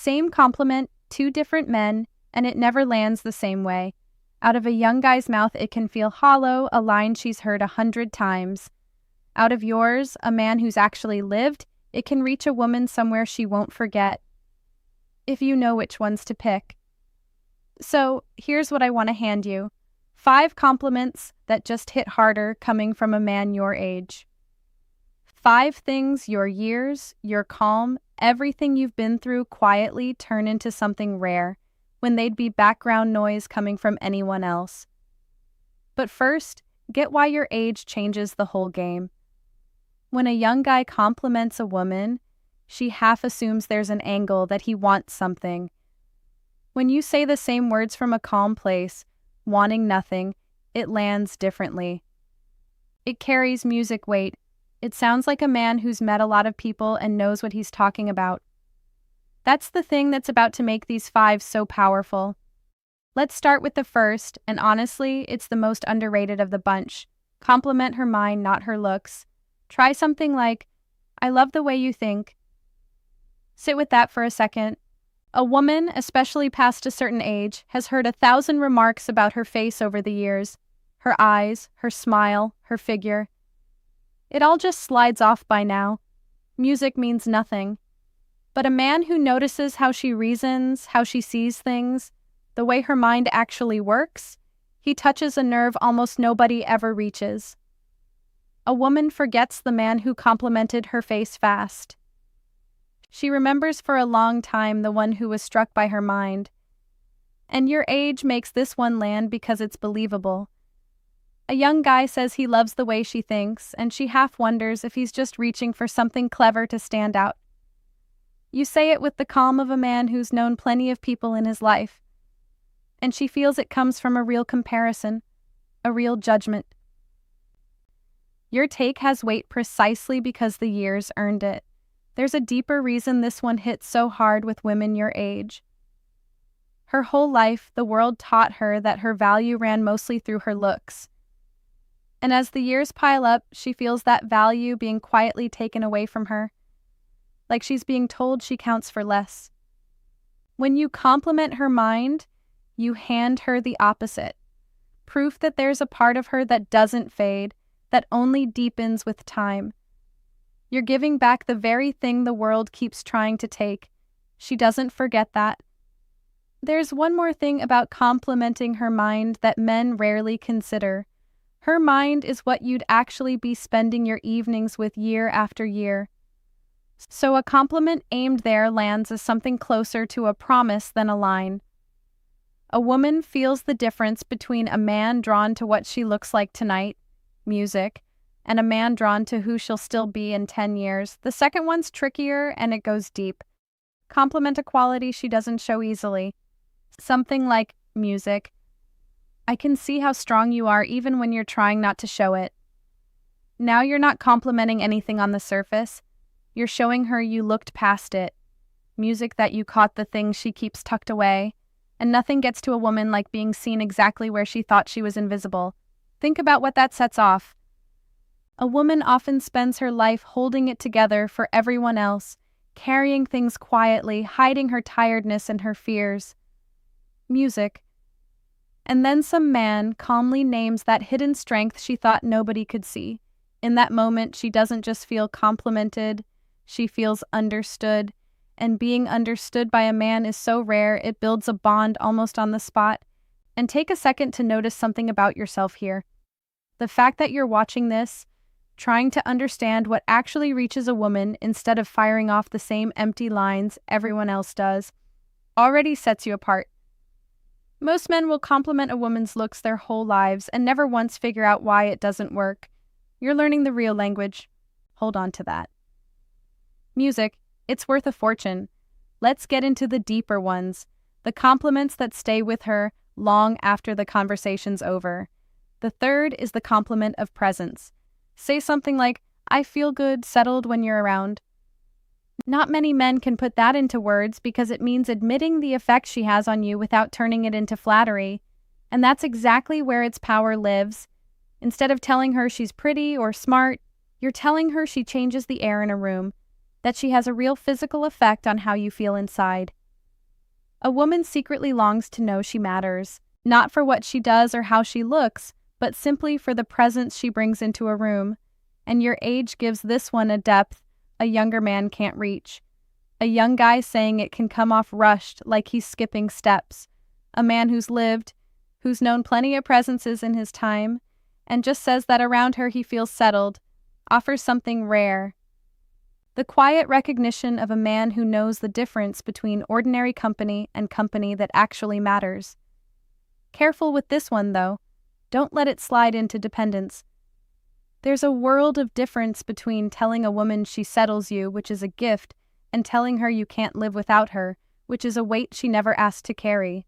Same compliment, two different men, and it never lands the same way. Out of a young guy's mouth, it can feel hollow, a line she's heard 100 times. Out of yours, a man who's actually lived, it can reach a woman somewhere she won't forget. If you know which ones to pick. So, here's what I want to hand you. 5 compliments that just hit harder coming from a man your age. 5 things your years, your calm, everything you've been through quietly turn into something rare, when they'd be background noise coming from anyone else. But first, get why your age changes the whole game. When a young guy compliments a woman, she half assumes there's an angle that he wants something. When you say the same words from a calm place, wanting nothing, it lands differently. It carries music weight. It sounds like a man who's met a lot of people and knows what he's talking about. That's the thing that's about to make these 5 so powerful. Let's start with the first, and honestly, it's the most underrated of the bunch. Compliment her mind, not her looks. Try something like, "I love the way you think." Sit with that for a second. A woman, especially past a certain age, has heard 1,000 remarks about her face over the years. Her eyes, her smile, her figure. It all just slides off by now. Music means nothing. But a man who notices how she reasons, how she sees things, the way her mind actually works, he touches a nerve almost nobody ever reaches. A woman forgets the man who complimented her face fast. She remembers for a long time the one who was struck by her mind. And your age makes this one land because it's believable. A young guy says he loves the way she thinks, and she half wonders if he's just reaching for something clever to stand out. You say it with the calm of a man who's known plenty of people in his life, and she feels it comes from a real comparison, a real judgment. Your take has weight precisely because the years earned it. There's a deeper reason this one hits so hard with women your age. Her whole life, the world taught her that her value ran mostly through her looks. And as the years pile up, she feels that value being quietly taken away from her, like she's being told she counts for less. When you compliment her mind, you hand her the opposite. Proof that there's a part of her that doesn't fade, that only deepens with time. You're giving back the very thing the world keeps trying to take. She doesn't forget that. There's one more thing about complimenting her mind that men rarely consider. Her mind is what you'd actually be spending your evenings with year after year. So a compliment aimed there lands as something closer to a promise than a line. A woman feels the difference between a man drawn to what she looks like tonight, music, and a man drawn to who she'll still be in 10 years. The second one's trickier and it goes deep. Compliment a quality she doesn't show easily. Something like music. I can see how strong you are even when you're trying not to show it. Now you're not complimenting anything on the surface. You're showing her you looked past it. Music that you caught the things she keeps tucked away. And nothing gets to a woman like being seen exactly where she thought she was invisible. Think about what that sets off. A woman often spends her life holding it together for everyone else, carrying things quietly, hiding her tiredness and her fears. Music. And then some man calmly names that hidden strength she thought nobody could see. In that moment, she doesn't just feel complimented, she feels understood. And being understood by a man is so rare, it builds a bond almost on the spot. And take a second to notice something about yourself here. The fact that you're watching this, trying to understand what actually reaches a woman instead of firing off the same empty lines everyone else does, already sets you apart. Most men will compliment a woman's looks their whole lives and never once figure out why it doesn't work. You're learning the real language. Hold on to that. Music, it's worth a fortune. Let's get into the deeper ones, the compliments that stay with her long after the conversation's over. The third is the compliment of presence. Say something like, "I feel good, settled when you're around." Not many men can put that into words because it means admitting the effect she has on you without turning it into flattery. And that's exactly where its power lives. Instead of telling her she's pretty or smart, you're telling her she changes the air in a room, that she has a real physical effect on how you feel inside. A woman secretly longs to know she matters, not for what she does or how she looks, but simply for the presence she brings into a room. And your age gives this one a depth a younger man can't reach. A young guy saying it can come off rushed, like he's skipping steps. A man who's lived, who's known plenty of presences in his time, and just says that around her he feels settled, offers something rare. The quiet recognition of a man who knows the difference between ordinary company and company that actually matters. Careful with this one, though. Don't let it slide into dependence. There's a world of difference between telling a woman she settles you, which is a gift, and telling her you can't live without her, which is a weight she never asked to carry.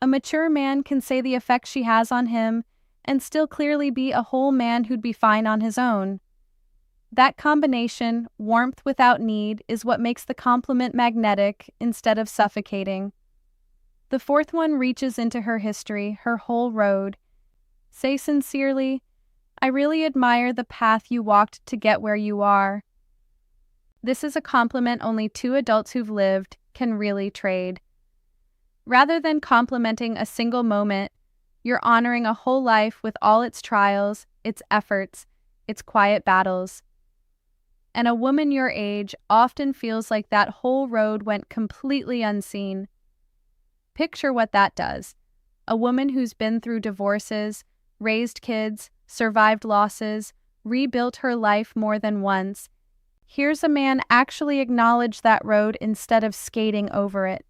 A mature man can say the effect she has on him and still clearly be a whole man who'd be fine on his own. That combination, warmth without need, is what makes the compliment magnetic instead of suffocating. The fourth one reaches into her history, her whole road. Say sincerely, "I really admire the path you walked to get where you are." This is a compliment only two adults who've lived can really trade. Rather than complimenting a single moment, you're honoring a whole life with all its trials, its efforts, its quiet battles. And a woman your age often feels like that whole road went completely unseen. Picture what that does. A woman who's been through divorces, raised kids, survived losses, rebuilt her life more than once. Here's a man actually acknowledge that road instead of skating over it.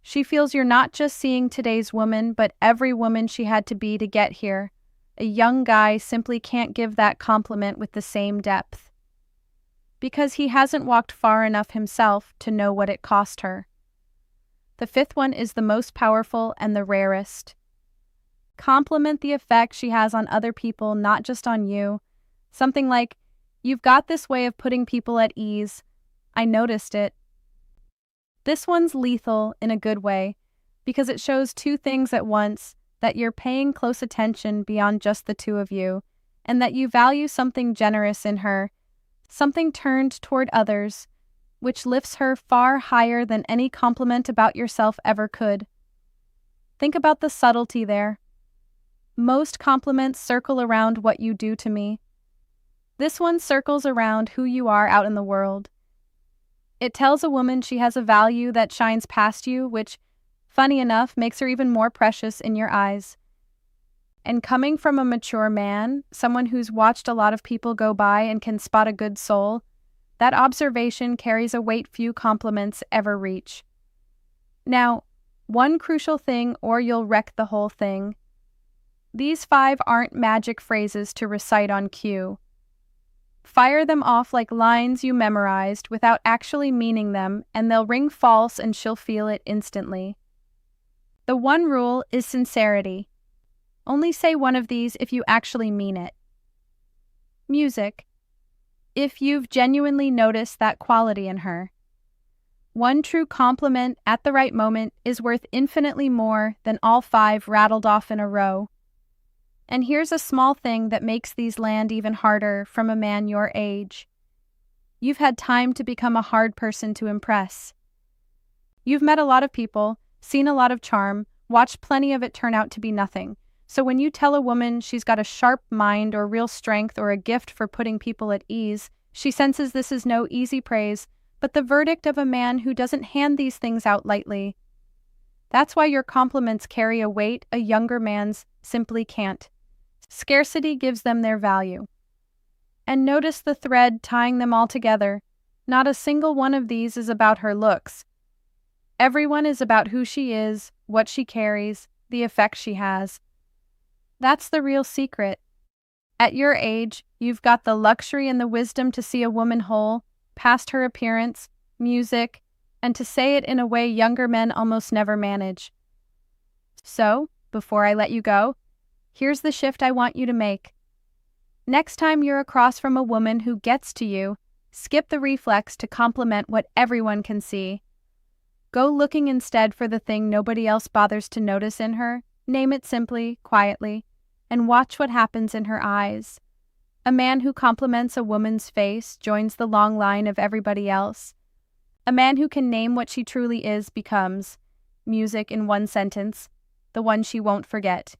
She feels you're not just seeing today's woman, but every woman she had to be to get here. A young guy simply can't give that compliment with the same depth, because he hasn't walked far enough himself to know what it cost her. The fifth one is the most powerful and the rarest. Compliment the effect she has on other people, not just on you. Something like, "You've got this way of putting people at ease. I noticed it." This one's lethal in a good way, because it shows two things at once: that you're paying close attention beyond just the two of you, and that you value something generous in her, something turned toward others, which lifts her far higher than any compliment about yourself ever could. Think about the subtlety there. Most compliments circle around what you do to me. This one circles around who you are out in the world. It tells a woman she has a value that shines past you, which, funny enough, makes her even more precious in your eyes. And coming from a mature man, someone who's watched a lot of people go by and can spot a good soul, that observation carries a weight few compliments ever reach. Now, one crucial thing or you'll wreck the whole thing. These 5 aren't magic phrases to recite on cue. Fire them off like lines you memorized without actually meaning them, and they'll ring false and she'll feel it instantly. The one rule is sincerity. Only say one of these if you actually mean it. Music. If you've genuinely noticed that quality in her. One true compliment at the right moment is worth infinitely more than all 5 rattled off in a row. And here's a small thing that makes these land even harder from a man your age. You've had time to become a hard person to impress. You've met a lot of people, seen a lot of charm, watched plenty of it turn out to be nothing. So when you tell a woman she's got a sharp mind or real strength or a gift for putting people at ease, she senses this is no easy praise, but the verdict of a man who doesn't hand these things out lightly. That's why your compliments carry a weight a younger man's simply can't. Scarcity gives them their value. And notice the thread tying them all together. Not a single one of these is about her looks. Everyone is about who she is, what she carries, the effect she has. That's the real secret. At your age, you've got the luxury and the wisdom to see a woman whole, past her appearance, music, and to say it in a way younger men almost never manage. So, before I let you go, here's the shift I want you to make. Next time you're across from a woman who gets to you, skip the reflex to compliment what everyone can see. Go looking instead for the thing nobody else bothers to notice in her, name it simply, quietly, and watch what happens in her eyes. A man who compliments a woman's face joins the long line of everybody else. A man who can name what she truly is becomes music in one sentence, the one she won't forget.